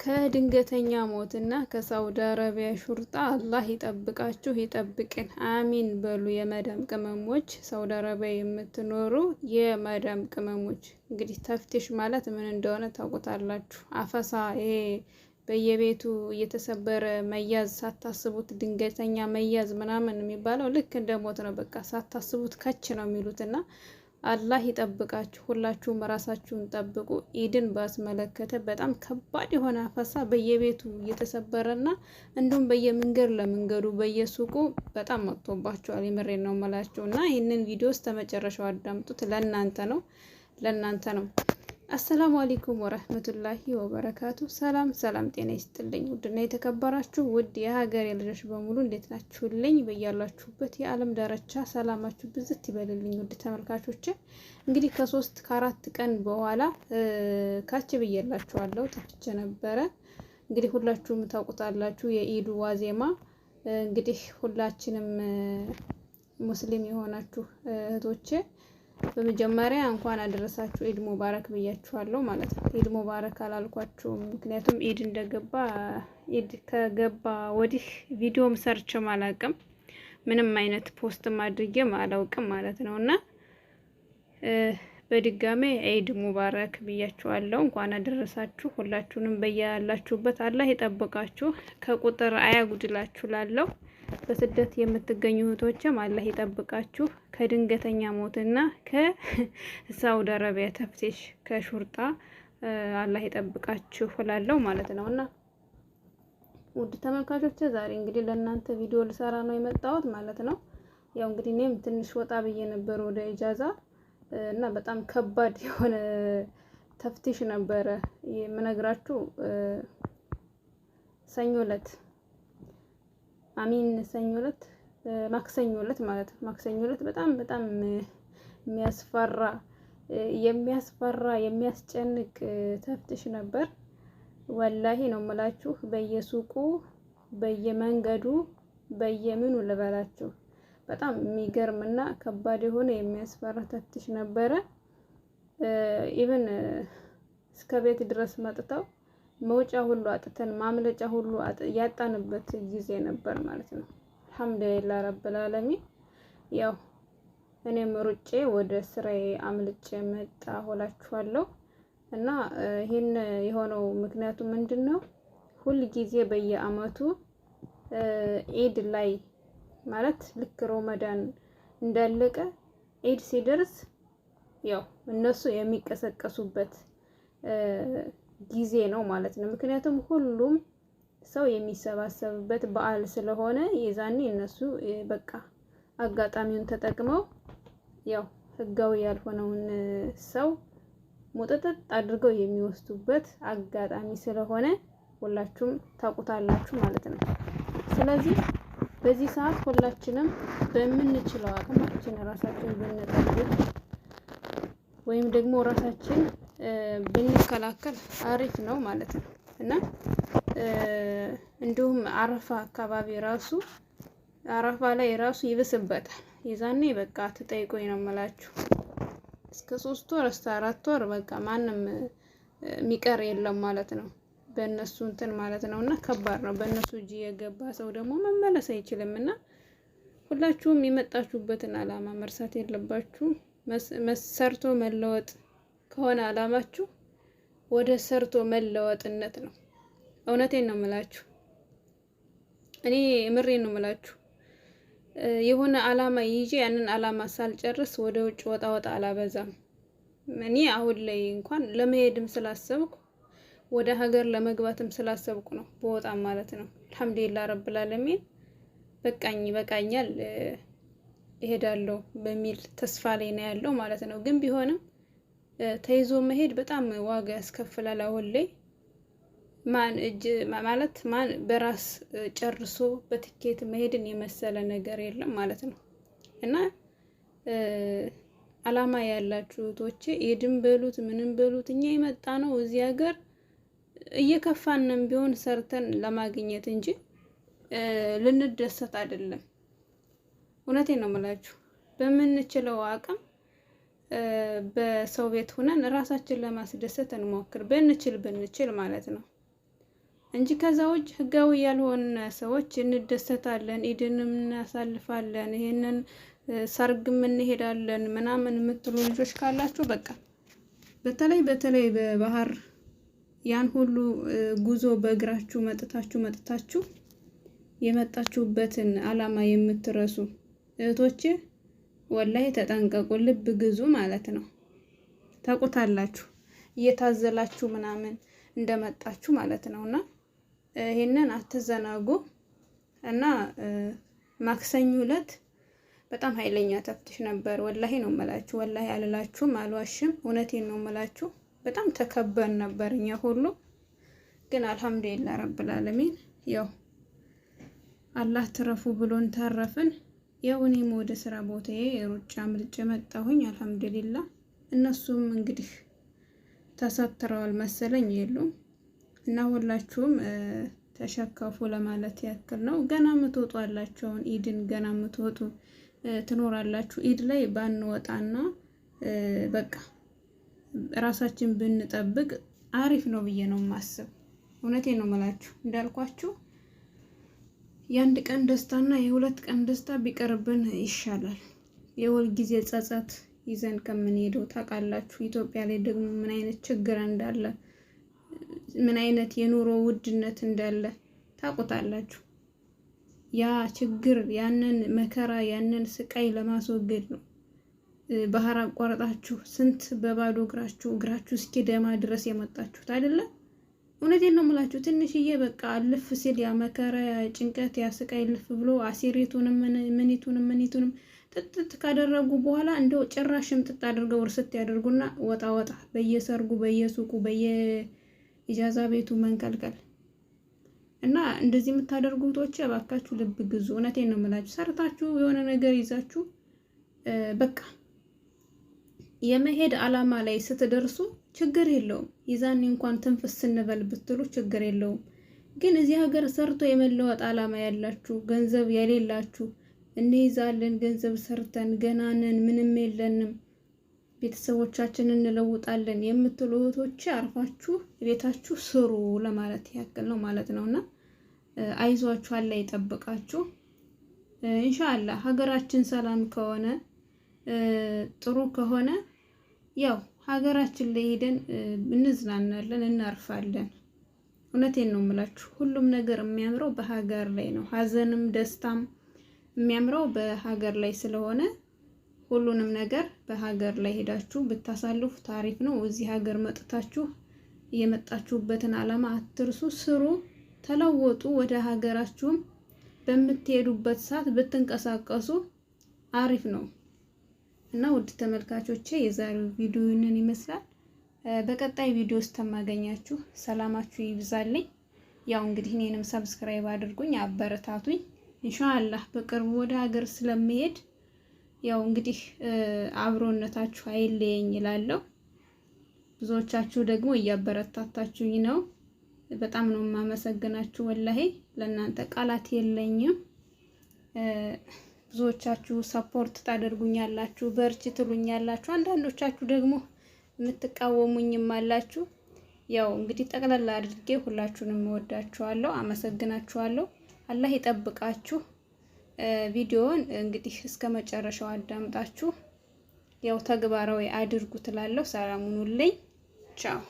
ከድንገተኛ ሞትና ከሳውዲ አረቢያ ሹርጣ አላህ ይጠብቃችሁ ይጠብቅን፣ አሚን በሉ። የመዳም ቅመሞች፣ ሳውዲ አረቢያ የምትኖሩ የመዳም ቅመሞች፣ እንግዲህ ተፍቲሽ ማለት ምን እንደሆነ ታውቁታላችሁ። አፈሳ፣ ይሄ በየቤቱ እየተሰበረ መያዝ፣ ሳታስቡት ድንገተኛ መያዝ ምናምን የሚባለው ልክ እንደ ሞት ነው። በቃ ሳታስቡት ከች ነው የሚሉትና አላህ ይጠብቃችሁ። ሁላችሁም ራሳችሁን ጠብቁ። ኢድን ባስመለከተ በጣም ከባድ የሆነ አፈሳ በየቤቱ እየተሰበረና እንዲሁም በየመንገዱ በየሱቁ በጣም መጥቶባቸዋል። የምሬን ነው የምላችሁ እና ይህንን ቪዲዮ እስከ መጨረሻው አዳምጡት። ለእናንተ ነው። አሰላሙ አለይኩም ወረህመቱላሂ ወበረካቱ። ሰላም ጤና ይስጥልኝ። ውድና የተከበራችሁ ውድ የሀገሬ ልጆች በሙሉ እንዴት ናችሁልኝ? በያላችሁበት የዓለም ዳርቻ ሰላማችሁ ብዝት ይበልልኝ። ውድ ተመልካቾች እንግዲህ ከ3-4 ቀን በኋላ ካች ብዬላችኋለሁ። ጠፍቼ ነበረ። እንግዲህ ሁላችሁም ታውቁታላችሁ። የኢዱ ዋዜማ እንግዲህ ሁላችንም ሙስሊም የሆናችሁ እህቶቼ በመጀመሪያ እንኳን አደረሳችሁ ኢድ ሙባረክ ብያችኋለሁ ማለት ነው። ኢድ ሙባረክ አላልኳችሁም፣ ምክንያቱም ኢድ ከገባ ወዲህ ቪዲዮም ሰርችም አላውቅም፣ ምንም አይነት ፖስትም አድርጌም አላውቅም ማለት ነው። እና በድጋሜ ኢድ ሙባረክ ብያችኋለሁ። እንኳን አደረሳችሁ። ሁላችሁንም በያላችሁበት አላህ ይጠብቃችሁ፣ ከቁጥር አያጉድላችሁ ላለው በስደት የምትገኙ እህቶችም አላህ ይጠብቃችሁ ከድንገተኛ ሞትና ከሳውዲ አረቢያ ተፍቲሽ ከሹርጣ አላህ ይጠብቃችሁ እላለሁ ማለት ነው። እና ውድ ተመልካቾች ዛሬ እንግዲህ ለእናንተ ቪዲዮ ልሰራ ነው የመጣሁት ማለት ነው። ያው እንግዲህ እኔም ትንሽ ወጣ ብዬ ነበር ወደ ኢጃዛ እና በጣም ከባድ የሆነ ተፍቲሽ ነበረ የምነግራችሁ። ማክሰኞ ዕለት ማለት ነው። ማክሰኞ ዕለት በጣም የሚያስፈራ የሚያስጨንቅ ተፍትሽ ነበር። ወላሂ ነው የምላችሁ። በየሱቁ በየመንገዱ በየምኑ ልበላችሁ በጣም የሚገርምና ከባድ የሆነ የሚያስፈራ ተፍትሽ ነበረ። ኢቭን እስከ ቤት ድረስ መጥተው መውጫ ሁሉ አጥተን ማምለጫ ሁሉ ያጣንበት ጊዜ ነበር ማለት ነው። አልሐምዱሊላህ ረብል ዓለሚን። ያው እኔም ሩጬ ወደ ስራዬ አምልጬ መጣሁ እላችኋለሁ። እና ይሄን የሆነው ምክንያቱ ምንድነው? ሁል ጊዜ በየአመቱ ኢድ ላይ ማለት ልክ ረመዳን እንዳለቀ ኢድ ሲደርስ ያው እነሱ የሚቀሰቀሱበት ጊዜ ነው ማለት ነው። ምክንያቱም ሁሉም ሰው የሚሰባሰብበት በዓል ስለሆነ የዛኔ እነሱ በቃ አጋጣሚውን ተጠቅመው ያው ህጋዊ ያልሆነውን ሰው ሙጥጥጥ አድርገው የሚወስዱበት አጋጣሚ ስለሆነ ሁላችሁም ታውቁታላችሁ ማለት ነው። ስለዚህ በዚህ ሰዓት ሁላችንም በምንችለው አቅማችን ራሳችንን ብንጠብቅ ወይም ደግሞ ራሳችን ብንከላከል አሪፍ ነው ማለት ነው። እና እንዲሁም አረፋ አካባቢ አረፋ ላይ ራሱ ይብስበታል። የዛኔ በቃ ትጠይቁኝ ነው የምላችሁ። እስከ 3 ወር እስከ 4 ወር በቃ ማንም የሚቀር የለም ማለት ነው። በእነሱ እንትን ማለት ነው። እና ከባድ ነው። በእነሱ እጅ የገባ ሰው ደግሞ መመለስ አይችልም። እና ሁላችሁም የመጣችሁበትን አላማ መርሳት የለባችሁም። ሰርቶ መለወጥ ከሆነ አላማችሁ ወደ ሰርቶ መለወጥነት ነው። እውነቴን ነው የምላችሁ። እኔ ምሬን ነው የምላችሁ። የሆነ አላማ ይዤ ያንን አላማ ሳልጨርስ ወደ ውጭ ወጣ አላበዛም። እኔ አሁን ላይ እንኳን ለመሄድም ስላሰብኩ ወደ ሀገር ለመግባትም ስላሰብኩ ነው በወጣም ማለት ነው። አልሐምዱሊላህ ረብል ዓለሚን በቃኛል እሄዳለሁ በሚል ተስፋ ላይ ነው ያለው ማለት ነው። ግን ቢሆንም ተይዞ መሄድ በጣም ዋጋ ያስከፍላል። አሁን ላይ ማን በራስ ጨርሶ በትኬት መሄድን የመሰለ ነገር የለም ማለት ነው። እና አላማ ያላችሁ እህቶቼ ኢድን በሉት ምንም በሉት እኛ የመጣ ነው እዚህ ሀገር እየከፋንም ቢሆን ሰርተን ለማግኘት እንጂ ልንደሰት አይደለም። እውነቴን ነው የምላችሁ። በምንችለው አቅም በሰው ቤት ሆነን ራሳችን ለማስደሰት እንሞክር፣ ብንችል ማለት ነው። እንጂ ከዛ ውጭ ህጋዊ ያልሆነ ሰዎች እንደሰታለን፣ ኢድንም እናሳልፋለን፣ ይሄንን ሰርግም እንሄዳለን ምናምን የምትሉ ልጆች ካላችሁ በቃ በተለይ በባህር ያን ሁሉ ጉዞ በእግራችሁ መጥታችሁ የመጣችሁበትን አላማ የምትረሱ እህቶቼ ወላሂ ተጠንቀቁ፣ ልብ ግዙ ማለት ነው። ታውቁታላችሁ እየታዘላችሁ ምናምን እንደመጣችሁ ማለት ነውና ይሄንን አትዘናጉ። እና ማክሰኞ ዕለት በጣም ኃይለኛ ተፍትሽ ነበር። ወላሂ ነው የምላችሁ፣ ወላሂ አልላችሁም፣ አልዋሽም፣ እውነቴን ነው የምላችሁ። በጣም ተከበን ነበር እኛ ሁሉ። ግን አልሐምዱሊላህ ረብል ዓለሚን ያው አላህ ትረፉ ብሎን ተረፍን። ያው እኔም ወደ ስራ ቦታዬ ሩጫ ምልጭ መጣሁኝ አልሐምዱሊላህ። እነሱም እንግዲህ ተሰትረዋል መሰለኝ የሉም። እና ሁላችሁም ተሸከፉ ለማለት ያክል ነው። ገና የምትወጡ አላችሁን ኢድን ገና የምትወጡ ትኖራላችሁ። ኢድ ላይ ባንወጣና በቃ ራሳችን ብንጠብቅ አሪፍ ነው ብዬ ነው የማስብ። እውነቴን ነው የምላችሁ። እንዳልኳችሁ የአንድ ቀን ደስታና የሁለት ቀን ደስታ ቢቀርብን ይሻላል። የሁል ጊዜ ጸጸት ይዘን ከምንሄደው ታውቃላችሁ። ኢትዮጵያ ላይ ደግሞ ምን አይነት ችግር እንዳለ፣ ምን አይነት የኑሮ ውድነት እንዳለ ታውቁታላችሁ። ያ ችግር ያንን መከራ ያንን ስቃይ ለማስወገድ ነው ባህር አቋርጣችሁ ስንት በባዶ እግራችሁ እስኪደማ ድረስ የመጣችሁት አይደለ? እውነቴን ነው የምላችሁ። ትንሽዬ በቃ አልፍ ሲል ያ መከራ ያ ጭንቀት ያ ስቃይ ልፍ ብሎ አሲሬቱንም ምኒቱንም ጥጥት ካደረጉ በኋላ እንደው ጭራሽም ጥጥ አድርገው እርስት ያደርጉና ወጣ በየሰርጉ በየሱቁ በየኢጃዛ ቤቱ መንከልከል እና እንደዚህ የምታደርጉት ወጭ እባካችሁ ልብ ግዙ። እውነቴን ነው የምላችሁ። ሰርታችሁ የሆነ ነገር ይዛችሁ በቃ የመሄድ አላማ ላይ ስትደርሱ ችግር የለውም። ይዛኔ እንኳን ትንፍስ ስንበል ብትሉ ችግር የለውም። ግን እዚህ ሀገር ሰርቶ የመለወጥ አላማ ያላችሁ ገንዘብ የሌላችሁ እንይዛለን ገንዘብ ሰርተን ገናነን ምንም የለንም ቤተሰቦቻችንን እንለውጣለን የምትሉ እህቶች አርፋችሁ ቤታችሁ ስሩ ለማለት ያክል ነው ማለት ነውና አይዟችሁ፣ አላህ ይጠብቃችሁ። ኢንሻአላህ ሀገራችን ሰላም ከሆነ ጥሩ ከሆነ ያው ሀገራችን ላይ ሄደን እንዝናናለን፣ እናርፋለን። እውነቴን ነው የምላችሁ። ሁሉም ነገር የሚያምረው በሀገር ላይ ነው። ሀዘንም ደስታም የሚያምረው በሀገር ላይ ስለሆነ ሁሉንም ነገር በሀገር ላይ ሄዳችሁ ብታሳልፉ ታሪክ ነው። እዚህ ሀገር መጥታችሁ የመጣችሁበትን አላማ አትርሱ፣ ስሩ፣ ተለወጡ። ወደ ሀገራችሁም በምትሄዱበት ሰዓት ብትንቀሳቀሱ አሪፍ ነው። እና ውድ ተመልካቾቼ የዛሬው ቪዲዮ ይህንን ይመስላል። በቀጣይ ቪዲዮ ውስጥ ተማገኛችሁ ሰላማችሁ ይብዛልኝ። ያው እንግዲህ እኔንም ሰብስክራይብ አድርጉኝ፣ አበረታቱኝ። ኢንሻአላህ በቅርቡ ወደ ሀገር ስለምሄድ ያው እንግዲህ አብሮነታችሁ አይለየኝ እላለሁ። ብዙዎቻችሁ ደግሞ እያበረታታችሁኝ ነው። በጣም ነው የማመሰግናችሁ። ወላሂ ለእናንተ ቃላት የለኝም። ብዙዎቻችሁ ሰፖርት ታደርጉኛላችሁ፣ በርቺ ትሉኛላችሁ። አንዳንዶቻችሁ ደግሞ የምትቃወሙኝም አላችሁ። ያው እንግዲህ ጠቅላላ አድርጌ ሁላችሁንም እወዳችኋለሁ፣ አመሰግናችኋለሁ። አላህ ይጠብቃችሁ። ቪዲዮውን እንግዲህ እስከ መጨረሻው አዳምጣችሁ ያው ተግባራዊ አድርጉ ትላለሁ። ሰላም ሁኑልኝ። ቻው